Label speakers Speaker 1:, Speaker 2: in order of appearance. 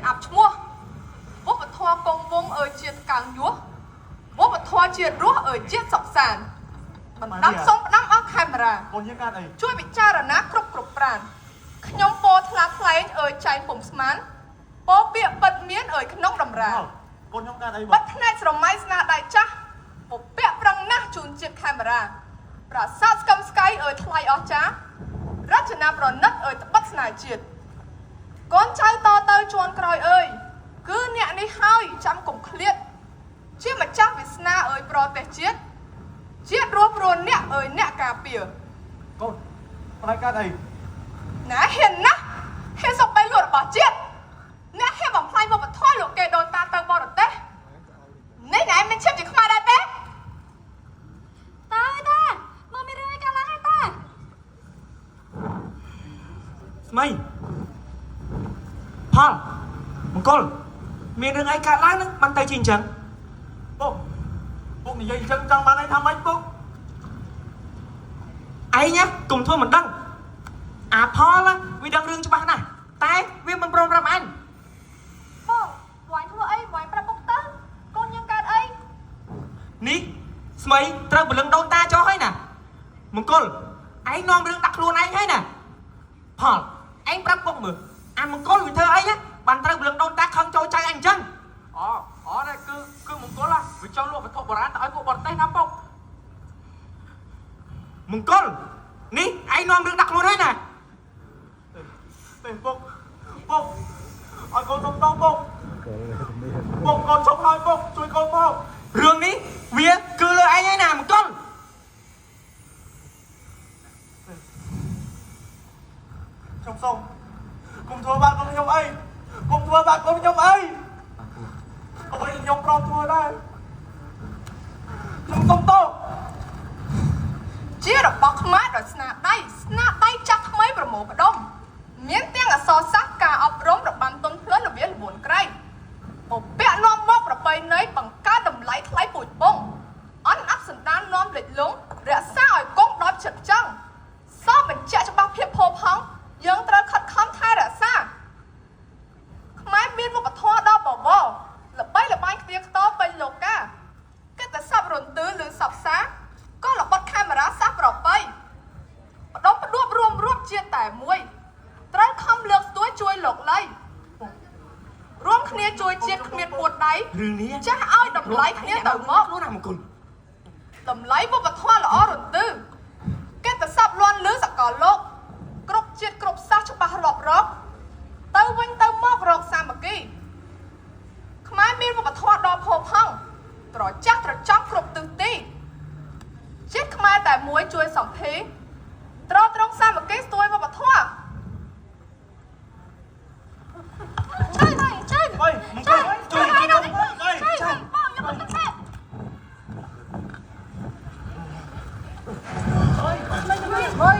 Speaker 1: អាប់ឈ្មោះវប្បធម៌កងវងអើយជាតិកាំងយោវប្បធម៌ជាតិរស់អើយជាតិសុខសាន្តបណ្ដាំសុំផ្ដាំអស់កាមេរ៉ាជួយពិចារណាគ្រប់ប្រាណខ្ញុំពោថ្លាថ្លែងអើយចែងពុំស្មានពោពាក្យពិតមានអើយក្នុងតម្រា
Speaker 2: កូនខ្ញុំកើតអី
Speaker 1: បិទផ្នែកស្រមៃស្នាដៃចាស់ពពាក់ប្រឹងណាស់ជូនជាតិកាមេរ៉ាប្រាសាទស្កឹមស្កៃអើយថ្លៃអស្ចារ្យរចនាប្រណិតអើយត្បិតស្នេហ៍ជាតិកូនចៅតទៅជួនក្រោយអើយគឺអ្នកនេះហើយចាំកុំឃ្លាតជាម្ចាស់វាសនាអើយប្រទេសជាតិរស់ព្រោះអ្នកអើយអ្នកការពារ
Speaker 2: កូនប្រហែលកើតអី
Speaker 1: ណាហ៊ានណាហ៊ានសុកបីលួចរបស់ជាតិអ្នកហ៊ានបំផ្លាញវប្បធម៌លោកគេដូនតាទៅបរទេសនេះណែមានឈាមជាខ្មែរដែរទេ
Speaker 3: តាមកមានរឿងអីកើតឡើងហើយតា
Speaker 4: ស្មីផលមង្គលមានរឿងអីកើតឡើងហ្នឹងបានទៅជាអញ្ចឹង
Speaker 2: ពុកនិយាយអញ្ចឹងចង់បានអីថាម៉េចពុក
Speaker 4: ឯងណាកុំធ្វើមិនដឹងអាផលវាដឹងរឿងច្បាស់ណាស់តែវាមិនព្រមប្រាប់អញ
Speaker 3: បងវាយធ្វើអីវាយប្រាប់ពុកទៅកូនយើងកើតអី
Speaker 4: នេះស្មីត្រូវបលឹងដូនតាចុះហើយណាមង្គលឯងនាំរឿងដាក់ខ្លួនឯងហើយណាផលឯងប្រាប់ពុកមើលអាមង្គលវាធ្វើអីណាបានត្រូវបលឹងដូនតាខឹងចូលចៅអញអញ្ចឹង
Speaker 2: អូនេះគឺមង្គលវាចង់លក់វត្ថុបុរាណទៅឲ្យពួកបរទេសណាពុក
Speaker 4: មង្គលនេះឯងនាំរឿងដាក់ខ្លួនហើយណា
Speaker 2: ទេពុកឲ្យកូននំតោពុកកូនឈប់ហើយពុកជួយកូនមក
Speaker 4: រឿងនេះវាគឺលើឯងហើយណាមង្គល
Speaker 2: ខ្ញុំសុំកុំធ្វើបាបកូនខ្ញុំអីកុំធ្វើបាបកូនខ្ញុំអីអ្វីខ្ញុំប្រំធ្វើដែរខ្ញុំសុំទោស
Speaker 1: ជារបស់ខ្មែរដោយស្នាដៃចាស់ថ្មីប្រមូលផ្ដុំមានទាំងអក្សរសាស្ត្រការអប់រំរបាំទន់ភ្លន់រវាងល្បួនក្រែងពពាក់នាំមកប្រពៃណីបង្កើតតម្លៃថ្លៃពូជពងអន់អប់សន្តាននាំលេចលងរក្សាឲ្យគង់ដល់ចិត្តចង់សោះបញ្ជាក់ច្បាស់ភាពផូរផង់យើងត្រូវខិតខំថែរក្សាខ្មែរមានវប្បធម៌ដ៏បវរល្បីល្បាញគ្នាខ្ទពេញលោកកាកិត្តិស័ព្ទរន្ទឺឬសពសាក៏ល្បិតកាមេរ៉ាសាសប្របីបដុំផ្ដួបរួមជាតិតែមួយត្រូវខំលើកស្ទួយជួយលោកលៃរួមគ្នាជួយជាតិគ្មានពួតដៃ
Speaker 4: រឿងនេះ
Speaker 1: ចាស់ឲ្យតម្លៃគ្នាទៅមក
Speaker 4: ខ្លួនណាមង្គល
Speaker 1: តម្លៃវប្បធម៌ល្អរន្ទឺកិត្តិស័ព្ទលាន់លឺសកលលោកគ្រប់ជាតិគ្រប់សាសច្បាស់រាប់រកទៅវិញទៅមករកសាមគ្គីខ្មែរមានវប្បធម៌ដ៏ផូរផង់ត្រចះត្រចង់គ្រប់ទិសទីជាតិខ្មែរតែមួយជួយសំភារត្រង់សាមគ្គីស្ទួយវប្បធម៌
Speaker 3: ជួយ
Speaker 2: មង្គល
Speaker 3: ជួយ
Speaker 2: ជួយ
Speaker 3: បងខ្ញុំមិនទេ
Speaker 2: អើយ